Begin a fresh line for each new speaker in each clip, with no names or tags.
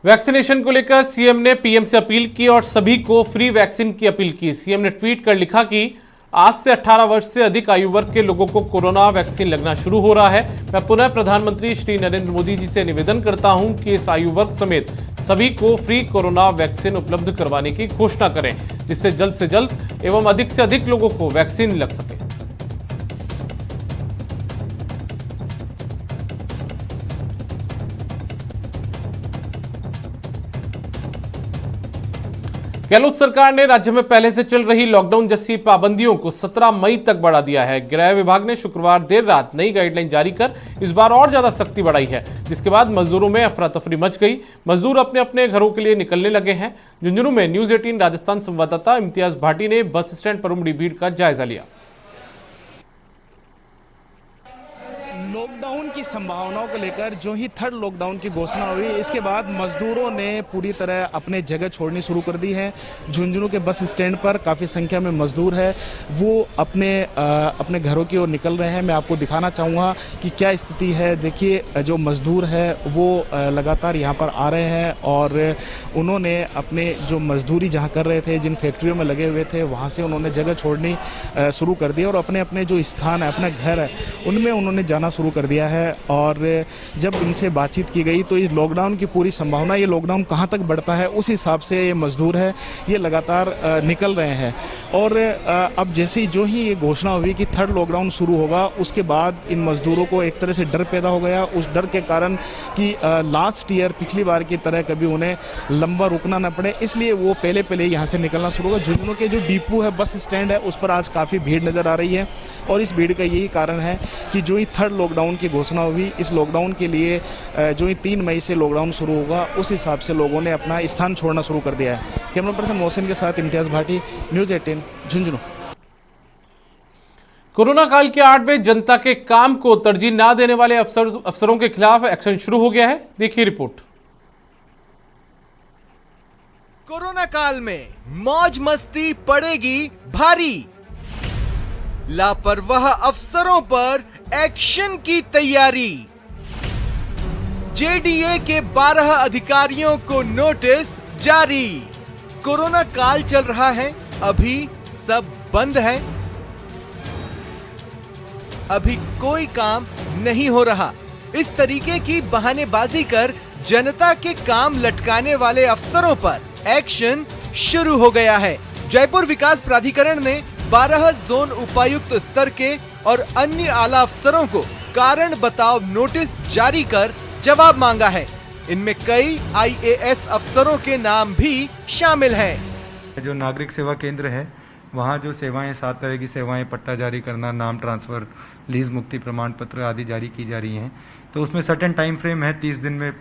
Vaccination को लेकर CM ने पीएम से अपील की और सभी को फ्री वैक्सीन की अपील की। सीएम ने ट्वीट कर लिखा कि आज से 18 वर्ष से अधिक आयु वर्ग के लोगों को कोरोना वैक्सीन लगना शुरू हो रहा है। मैं पुनः प्रधानमंत्री श्री नरेंद्र मोदी जी से निवेदन करता हूं कि इस आयु वर्ग समेत सभी को फ्री कोरोना वैक्सीन उपलब्ध करवाने की घोषणा करें, जिससे जल्द से जल्द एवं अधिक से अधिक लोगों को वैक्सीन लग सके। गहलोत सरकार ने राज्य में पहले से चल रही लॉकडाउन जैसी पाबंदियों को 17 मई तक बढ़ा दिया है। गृह विभाग ने शुक्रवार देर रात नई गाइडलाइन जारी कर इस बार और ज्यादा सख्ती बढ़ाई है, जिसके बाद मजदूरों में अफरा तफरी मच गई। मजदूर अपने अपने घरों के लिए निकलने लगे हैं। झुंझुनू में न्यूज 18 राजस्थान संवाददाता इम्तियाज भाटी ने बस स्टैंड पर उमड़ी भीड़ का जायजा लिया।
लॉकडाउन की संभावनाओं को लेकर जो ही थर्ड लॉकडाउन की घोषणा हुई, इसके बाद मजदूरों ने पूरी तरह अपने जगह छोड़नी शुरू कर दी है। झुंझुनू के बस स्टैंड पर काफ़ी संख्या में मजदूर है, वो अपने घरों की ओर निकल रहे हैं। मैं आपको दिखाना चाहूँगा कि क्या स्थिति है। देखिए, जो मजदूर है वो लगातार यहाँ पर आ रहे हैं और उन्होंने अपने जो मजदूरी जहाँ कर रहे थे, जिन फैक्ट्रियों में लगे हुए थे, वहाँ से उन्होंने जगह छोड़नी शुरू कर दी और अपने अपने जो स्थान है, अपना घर है, उनमें उन्होंने जाना शुरू कर दिया है। और जब इनसे बातचीत की गई तो इस लॉकडाउन की पूरी संभावना, ये लॉकडाउन कहां तक बढ़ता है, उस हिसाब से ये मजदूर है ये लगातार निकल रहे हैं। और अब जैसे ही जो ही ये घोषणा हुई कि थर्ड लॉकडाउन शुरू होगा, उसके बाद इन मजदूरों को एक तरह से डर पैदा हो गया। उस डर के कारण कि लास्ट ईयर पिछली बार की तरह कभी उन्हें लंबा रुकना न पड़े, इसलिए वो पहले यहाँ से निकलना शुरू होगा। झुंझुनू के जो डिपो है, बस स्टैंड है, उस पर आज काफ़ी भीड़ नज़र आ रही है और इस भीड़ का यही कारण है कि जो ही थर्ड लॉकडाउन की घोषणा हुई, इस लॉकडाउन के लिए जो ही 3 मई से लॉकडाउन शुरू होगा, उस हिसाब से लोगों ने अपना स्थान छोड़ना शुरू कर दिया है। कैमरा पर्सन मोहसिन के साथ इम्तियाज भाटी, न्यूज 18 झुंझुनू।
कोरोना काल के आड़ में जनता के काम को तरजीह न देने वाले अफसरों के खिलाफ एक्शन शुरू हो गया है। देखिए रिपोर्ट।
कोरोना काल में मौज मस्ती पड़ेगी भारी। लापरवाह अफसरों पर एक्शन की तैयारी। जेडीए के 12 अधिकारियों को नोटिस जारी। कोरोना काल चल रहा है, अभी सब बंद है, अभी कोई काम नहीं हो रहा। इस तरीके की बहानेबाजी कर जनता के काम लटकाने वाले अफसरों पर एक्शन शुरू हो गया है। जयपुर विकास प्राधिकरण ने 12 जोन उपायुक्त स्तर के और अन्य आला अफसरों को कारण बताओ नोटिस जारी कर जवाब मांगा है। इनमें कई आईएएस अफसरों के नाम भी शामिल हैं।
जो नागरिक सेवा केंद्र है, वहाँ जो सेवाएं 7 तरह की सेवाएं, पट्टा जारी करना, नाम ट्रांसफर, लीज मुक्ति प्रमाण पत्र आदि जारी की जा रही हैं, तो उसमें सर्टेन टाइम फ्रेम है, 30 दिन में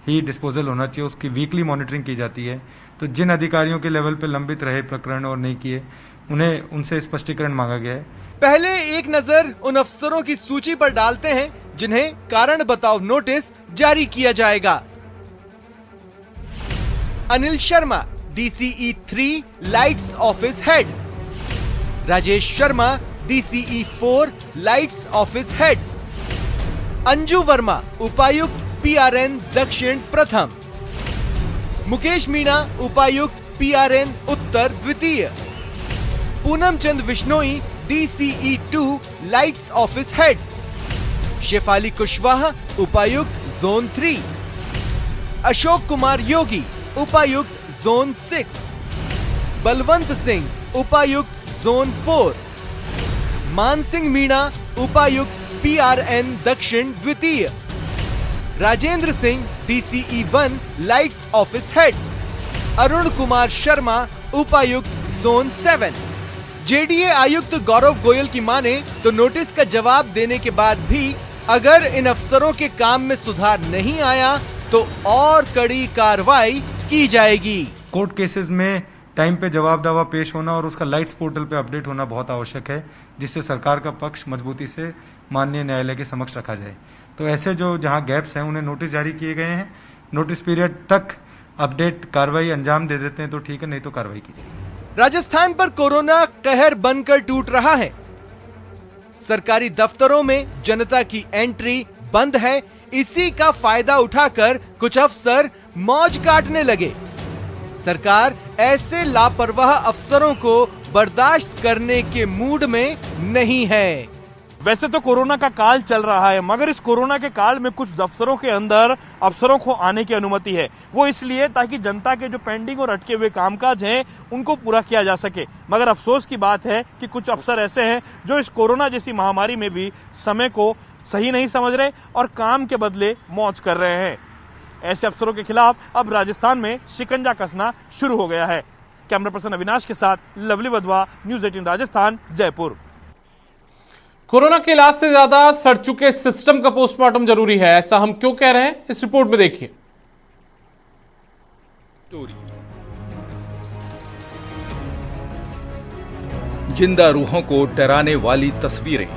ही डिस्पोजल होना चाहिए। उसकी वीकली मॉनिटरिंग की जाती है। तो जिन अधिकारियों के लेवल पे लंबित रहे प्रकरण और नहीं किए, उन्हें उनसे स्पष्टीकरण मांगा गया है।
पहले एक नजर उन अफसरों की सूची पर डालते हैं जिन्हें कारण बताओ नोटिस जारी किया जाएगा। Anil Sharma, DCE 3 lights office head. Rajesh Sharma, DCE 4 lights office head. Anju Verma, उपायुक्त PRN दक्षिण प्रथम। मुकेश मीणा, उपायुक्त PRN उत्तर द्वितीय। Poonam Chand Bishnoi, DCE 2 lights office head. Shefali Kushwaha, उपायुक्त जोन 3। अशोक कुमार योगी, उपायुक्त जोन 6। बलवंत सिंह, उपायुक्त जोन 4। मानसिंह मीणा, उपायुक्त PRN दक्षिण द्वितीय। Rajendra Singh, DCE 1 lights office head. Arun Kumar Sharma, उपायुक्त जोन 7। जेडीए आयुक्त गौरव गोयल की माने तो नोटिस का जवाब देने के बाद भी अगर इन अफसरों के काम में सुधार नहीं आया तो और कड़ी कार्रवाई की जाएगी।
कोर्ट केसेस में टाइम पे जवाब दावा पेश होना और उसका लाइट्स पोर्टल पे अपडेट होना बहुत आवश्यक है, जिससे सरकार का पक्ष मजबूती से माननीय न्यायालय के समक्ष रखा जाए। तो ऐसे जो जहां गैप्स हैं, उन्हें नोटिस जारी किए गए हैं। नोटिस पीरियड तक अपडेट कार्रवाई अंजाम दे देते हैं तो ठीक है, नहीं तो कार्रवाई कीजिए।
राजस्थान पर कोरोना कहर बनकर टूट रहा है। सरकारी दफ्तरों में जनता की एंट्री बंद है। इसी का फायदा उठाकर कुछ अफसर मौज काटने लगे। सरकार ऐसे लापरवाह अफसरों को बर्दाश्त करने के मूड में नहीं है।
वैसे तो कोरोना का काल चल रहा है, मगर इस कोरोना के काल में कुछ दफ्तरों के अंदर अफसरों को आने की अनुमति है। वो इसलिए ताकि जनता के जो पेंडिंग और अटके हुए कामकाज हैं उनको पूरा किया जा सके। मगर अफसोस की बात है कि कुछ अफसर ऐसे हैं जो इस कोरोना जैसी महामारी में भी समय को सही नहीं समझ रहे और काम के बदले मौज कर रहे हैं। ऐसे अफसरों के खिलाफ अब राजस्थान में शिकंजा कसना शुरू हो गया है। कैमरा पर्सन अविनाश के साथ lovely Wadhwa, news 18 Rajasthan, Jaipur.
Corona के इलाज से ज्यादा सड़ चुके सिस्टम का पोस्टमार्टम जरूरी है, ऐसा हम क्यों कह रहे हैं, इस रिपोर्ट में देखिए।
जिंदा रूहों को डराने वाली तस्वीरें,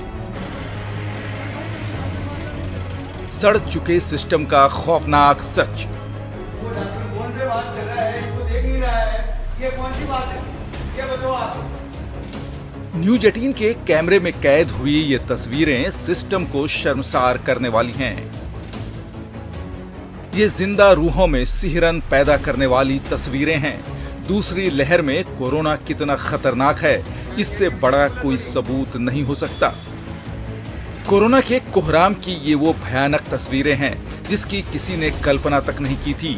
सड़ चुके सिस्टम का खौफनाक सच।
वो डॉक्टर फोन पे बात कर रहा है, इसको देख नहीं रहा है, ये कौन सी बात है, ये बताओ आप।
न्यूज़ 18 के कैमरे में कैद हुई ये तस्वीरें सिस्टम को शर्मसार करने वाली हैं। ये जिंदा रूहों में सिहरन पैदा करने वाली तस्वीरें हैं। दूसरी लहर में कोरोना कितना खतरनाक है, इससे बड़ा कोई सबूत नहीं हो सकता। कोरोना के कोहराम की ये वो भयानक तस्वीरें हैं जिसकी किसी ने कल्पना तक नहीं की थी।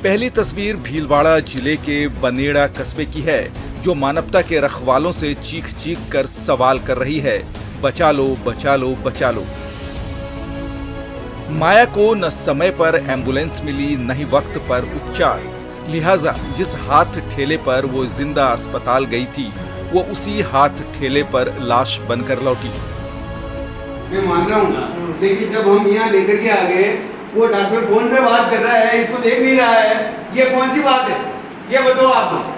पहली तस्वीर भीलवाड़ा जिले के बनेड़ा कस्बे की है, जो मानवता के रखवालों से चीख चीख कर सवाल कर रही है, बचा लो, बचा लो, बचा लो। माया को न समय पर एम्बुलेंस मिली, न ही वक्त पर उपचार, लिहाजा जिस हाथ ठेले पर वो जिंदा अस्पताल गई थी, वो उसी हाथ ठेले पर लाश बनकर लौटी।
मैं मान रहा हूँ, लेकिन जब हम यहाँ लेकर के आ गए, वो डॉक्टर फोन पे बात कर रहा है, इसको देख नहीं रहा है, ये कौन सी बात है, ये बताओ आप।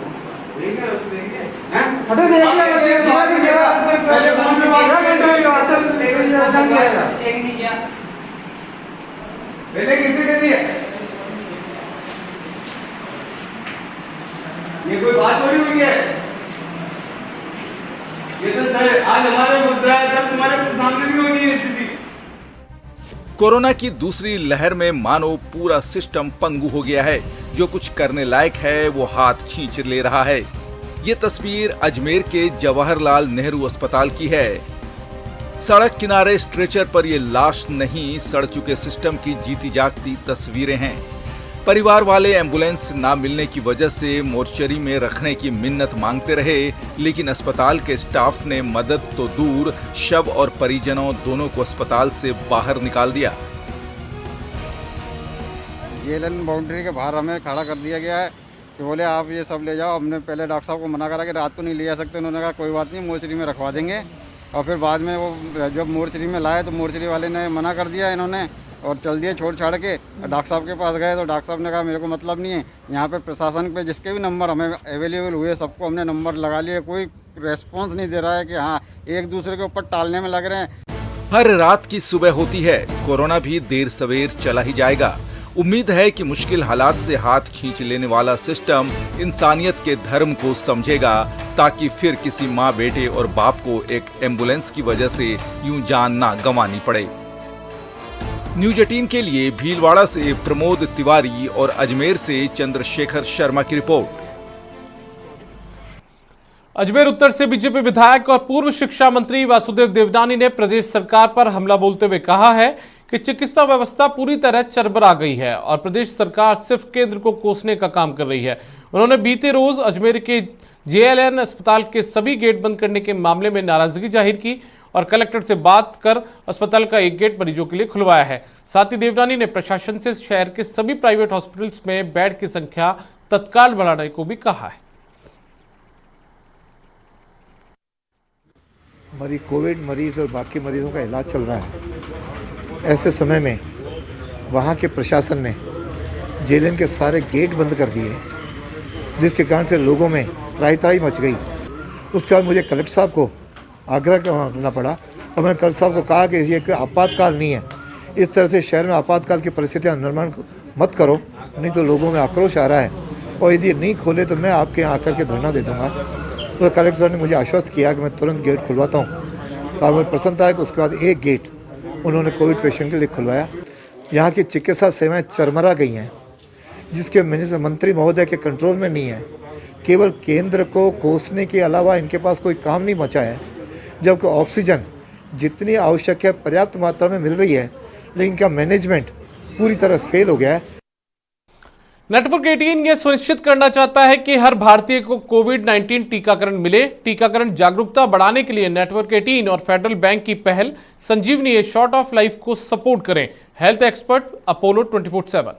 पहले किससे कर दिया? ये कोई बात थोड़ी हुई है। ये तो सर आज हमारे गुस्सा है, सब तुम्हारे सामने भी होनी है स्थिति।
कोरोना की दूसरी लहर में मानो पूरा सिस्टम पंगु हो गया है। जो कुछ करने लायक है वो हाथ खींच ले रहा है। ये तस्वीर अजमेर के जवाहरलाल नेहरू अस्पताल की है। सड़क किनारे स्ट्रेचर पर ये लाश नहीं, सड़ चुके सिस्टम की जीती जागती तस्वीरें हैं। परिवार वाले एम्बुलेंस ना मिलने की वजह से मोर्चरी में रखने की मिन्नत मांगते रहे, लेकिन अस्पताल के स्टाफ ने मदद तो दूर, शव और परिजनों दोनों को अस्पताल से बाहर निकाल दिया।
जेलन बाउंड्री के बाहर हमें खड़ा कर दिया गया है कि बोले आप ये सब ले जाओ। हमने पहले डॉक्टर साहब को मना करा कि रात को नहीं ले जा सकते, उन्होंने कहा कोई बात नहीं, मोर्चरी में रखवा देंगे। और फिर बाद में वो जब मोर्चरी में लाए तो मोर्चरी वाले ने मना कर दिया इन्होंने और चल दिए छोड़ छाड़ के। डॉक्टर साहब के पास गए तो डॉक्टर साहब ने कहा मेरे को मतलब नहीं है। यहाँ पे प्रशासन पे जिसके भी नंबर हमें अवेलेबल हुए सबको हमने नंबर लगा लिए, कोई रेस्पॉन्स नहीं दे रहा है कि हाँ एक दूसरे के ऊपर टालने में लग रहे हैं।
हर रात की सुबह होती है, कोरोना भी देर सवेर चला ही जाएगा। उम्मीद है कि मुश्किल हालात से हाथ खींच लेने वाला सिस्टम इंसानियत के धर्म को समझेगा, ताकि फिर किसी माँ, बेटे और बाप को एक एम्बुलेंस की वजह से यूं जान ना गंवानी पड़े। न्यूज़ 18 के लिए भीलवाड़ा से प्रमोद तिवारी और अजमेर से चंद्रशेखर शर्मा की रिपोर्ट।
अजमेर उत्तर से बीजेपी विधायक और पूर्व शिक्षा मंत्री वासुदेव देवनानी ने प्रदेश सरकार पर हमला बोलते हुए कहा है कि चिकित्सा व्यवस्था पूरी तरह चरमरा गई है और प्रदेश सरकार सिर्फ केंद्र को कोसने का काम कर रही है। उन्होंने बीते रोज अजमेर के JLN अस्पताल के सभी गेट बंद करने के मामले में नाराजगी जाहिर की और कलेक्टर से बात कर अस्पताल का एक गेट मरीजों के लिए खुलवाया है। साथ ही देवनानी ने प्रशासन से शहर के सभी प्राइवेट हॉस्पिटल्स में बेड की संख्या तत्काल बढ़ाने को भी कहा है।
हमारी कोविड मरीज और बाकी मरीजों का इलाज चल रहा है। ऐसे समय में वहाँ के प्रशासन ने JLN के सारे गेट बंद कर दिए, जिसके कारण से लोगों में त्राही त्राही मच गई। उसके बाद मुझे कलेक्टर साहब को आग्रह करना पड़ा और मैंने कलेक्टर साहब को कहा कि ये आपातकाल नहीं है, इस तरह से शहर में आपातकाल की परिस्थितियाँ निर्माण मत करो, नहीं तो लोगों में आक्रोश आ रहा है और यदि नहीं खोले तो मैं आपके यहाँ आकर के धरना दे दूँगा। तो कलेक्टर साहब ने मुझे आश्वस्त किया कि मैं तुरंत गेट खुलवाता हूँ। तो हमें प्रसन्नता है कि उसके बाद एक गेट उन्होंने कोविड पेशेंट के लिए खुलवाया। यहाँ की चिकित्सा सेवाएं चरमरा गई हैं, जिसके मंत्री महोदय के कंट्रोल में नहीं है। केवल केंद्र को कोसने के अलावा इनके पास कोई काम नहीं बचा है। जबकि ऑक्सीजन जितनी आवश्यक है पर्याप्त मात्रा में मिल रही है, लेकिन इनका मैनेजमेंट पूरी तरह फेल हो गया है।
नेटवर्क 18 ये सुनिश्चित करना चाहता है कि हर भारतीय को कोविड-19 टीकाकरण मिले। टीकाकरण जागरूकता बढ़ाने के लिए नेटवर्क 18 और फेडरल बैंक की पहल संजीवनी शॉर्ट ऑफ लाइफ को सपोर्ट करें। Health expert Apollo 24/7।